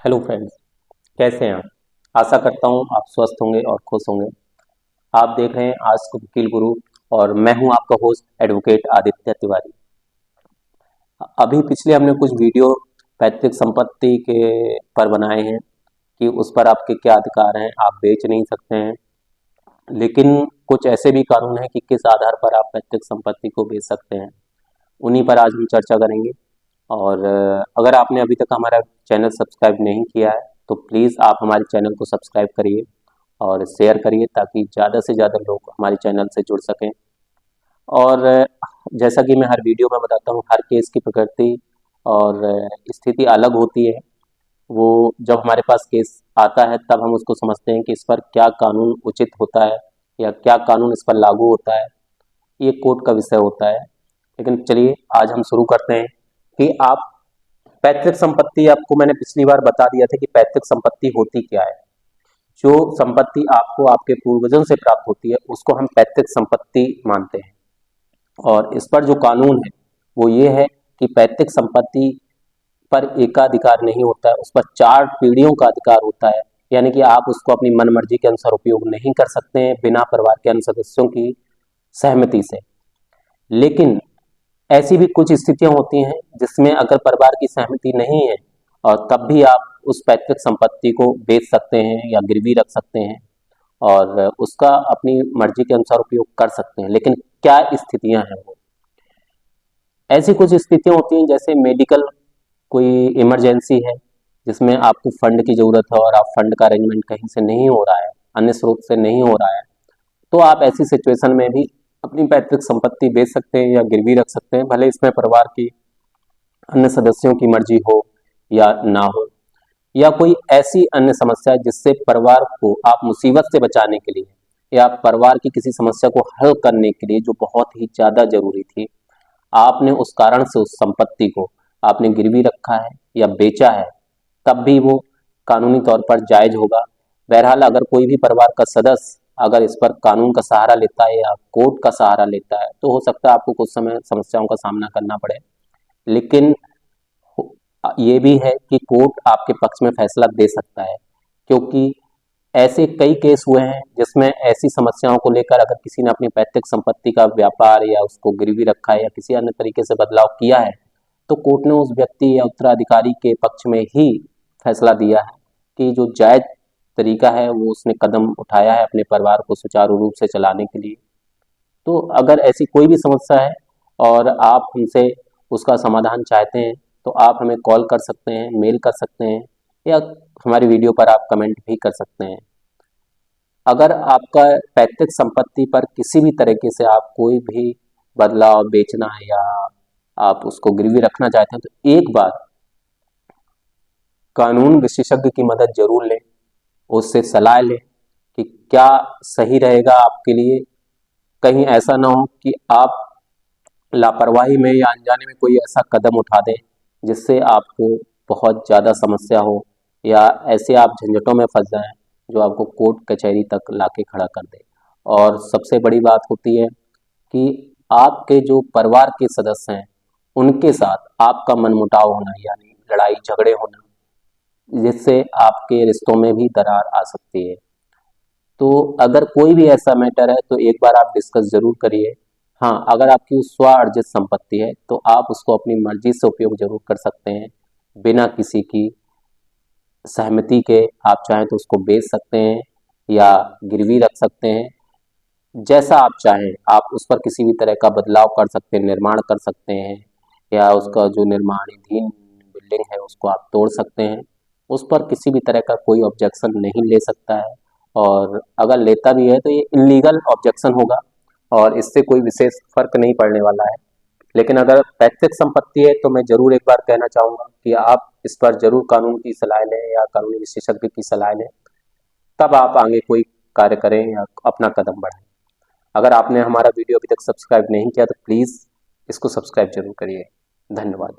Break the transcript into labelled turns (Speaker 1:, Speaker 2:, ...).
Speaker 1: Hello friends, कैसे हैं आप। आशा करता हूं आप स्वस्थ होंगे और खुश होंगे। आप देख रहे हैं आज को वकील गुरु और मैं हूं आपका होस्ट एडवोकेट आदित्य तिवारी। अभी पिछले हमने कुछ वीडियो पैतृक संपत्ति के पर बनाए हैं कि उस पर आपके क्या अधिकार हैं, आप बेच नहीं सकते हैं। लेकिन कुछ ऐसे भी कानून हैं कि किस आधार पर आप पैतृक संपत्ति को बेच सकते हैं, उन्हीं पर आज हम चर्चा करेंगे। और अगर आपने अभी तक हमारा चैनल सब्सक्राइब नहीं किया है तो प्लीज़ आप हमारे चैनल को सब्सक्राइब करिए और शेयर करिए ताकि ज़्यादा से ज़्यादा लोग हमारे चैनल से जुड़ सकें। और जैसा कि मैं हर वीडियो में बताता हूँ, हर केस की प्रकृति और स्थिति अलग होती है। वो जब हमारे पास केस आता है तब हम उसको समझते हैं कि इस पर क्या कानून उचित होता है या क्या कानून इस पर लागू होता है, ये कोर्ट का विषय होता है। लेकिन चलिए आज हम शुरू करते हैं कि आप पैतृक संपत्ति, आपको मैंने पिछली बार बता दिया था कि पैतृक संपत्ति होती क्या है। जो संपत्ति आपको आपके पूर्वजों से प्राप्त होती है उसको हम पैतृक संपत्ति मानते हैं। और इस पर जो कानून है वो ये है कि पैतृक संपत्ति पर एकाधिकार नहीं होता है, उस पर 4 पीढ़ियों का अधिकार होता है। यानी कि आप उसको अपनी मनमर्जी के अनुसार उपयोग नहीं कर सकते हैं बिना परिवार के अन्य सदस्यों की सहमति से। लेकिन ऐसी भी कुछ स्थितियां होती हैं जिसमें अगर परिवार की सहमति नहीं है और तब भी आप उस पैतृक संपत्ति को बेच सकते हैं या गिरवी रख सकते हैं और उसका अपनी मर्जी के अनुसार उपयोग कर सकते हैं। लेकिन क्या स्थितियां हैं वो, ऐसी कुछ स्थितियां होती हैं जैसे मेडिकल कोई इमरजेंसी है जिसमें आपको फंड की जरूरत है और आप फंड का अरेंजमेंट कहीं से नहीं हो रहा है, अन्य स्रोत से नहीं हो रहा है, तो आप ऐसी सिचुएशन में भी अपनी पैतृक संपत्ति बेच सकते हैं या गिरवी रख सकते हैं, भले इसमें परिवार की अन्य सदस्यों की मर्जी हो या ना हो, या कोई ऐसी अन्य समस्या जिससे परिवार को आप मुसीबत से बचाने के लिए या परिवार की किसी समस्या को हल करने के लिए जो बहुत ही ज्यादा जरूरी थी, आपने उस कारण से उस संपत्ति को आपने गिरवी रखा है या बेचा है, तब भी वो कानूनी तौर पर जायज होगा। बहरहाल अगर कोई भी परिवार का सदस्य अगर इस पर कानून का सहारा लेता है या कोर्ट का सहारा लेता है तो हो सकता है आपको कुछ समय समस्याओं का सामना करना पड़े। लेकिन ये भी है कि कोर्ट आपके पक्ष में फैसला दे सकता है, क्योंकि ऐसे कई केस हुए हैं जिसमें ऐसी समस्याओं को लेकर अगर किसी ने अपनी पैतृक संपत्ति का व्यापार या उसको गिरवी रखा है या किसी अन्य तरीके से बदलाव किया है तो कोर्ट ने उस व्यक्ति या उत्तराधिकारी के पक्ष में ही फैसला दिया है कि जो जायज तरीका है वो उसने कदम उठाया है अपने परिवार को सुचारू रूप से चलाने के लिए। तो अगर ऐसी कोई भी समस्या है और आप हमसे उसका समाधान चाहते हैं तो आप हमें कॉल कर सकते हैं, मेल कर सकते हैं या हमारी वीडियो पर आप कमेंट भी कर सकते हैं। अगर आपका पैतृक संपत्ति पर किसी भी तरीके से आप कोई भी बदलाव बेचना है या आप उसको गिरवी रखना चाहते हैं तो एक बार कानून विशेषज्ञ की मदद जरूर लें, उससे सलाह लें कि क्या सही रहेगा आपके लिए। कहीं ऐसा ना हो कि आप लापरवाही में या अनजाने में कोई ऐसा कदम उठा दें जिससे आपको बहुत ज़्यादा समस्या हो या ऐसे आप झंझटों में फंस जाएं जो आपको कोर्ट कचहरी तक लाके खड़ा कर दे। और सबसे बड़ी बात होती है कि आपके जो परिवार के सदस्य हैं उनके साथ आपका मनमुटाव होना यानी लड़ाई झगड़े होना, जिससे आपके रिश्तों में भी दरार आ सकती है। तो अगर कोई भी ऐसा मैटर है तो एक बार आप डिस्कस जरूर करिए। हाँ, अगर आपकी स्व अर्जित संपत्ति है तो आप उसको अपनी मर्जी से उपयोग जरूर कर सकते हैं बिना किसी की सहमति के। आप चाहें तो उसको बेच सकते हैं या गिरवी रख सकते हैं, जैसा आप चाहें। आप उस पर किसी भी तरह का बदलाव कर सकते हैं, निर्माण कर सकते हैं या उसका जो निर्माणाधीन बिल्डिंग है उसको आप तोड़ सकते हैं। उस पर किसी भी तरह का कोई ऑब्जेक्शन नहीं ले सकता है और अगर लेता भी है तो ये इलीगल ऑब्जेक्शन होगा और इससे कोई विशेष फर्क नहीं पड़ने वाला है। लेकिन अगर पैतृक संपत्ति है तो मैं जरूर एक बार कहना चाहूँगा कि आप इस पर जरूर कानून की सलाह लें या कानूनी विशेषज्ञ की सलाह लें, तब आप आगे कोई कार्य करें या अपना कदम बढ़ाएं। अगर आपने हमारा वीडियो अभी तक सब्सक्राइब नहीं किया तो प्लीज़ इसको सब्सक्राइब जरूर करिए। धन्यवाद।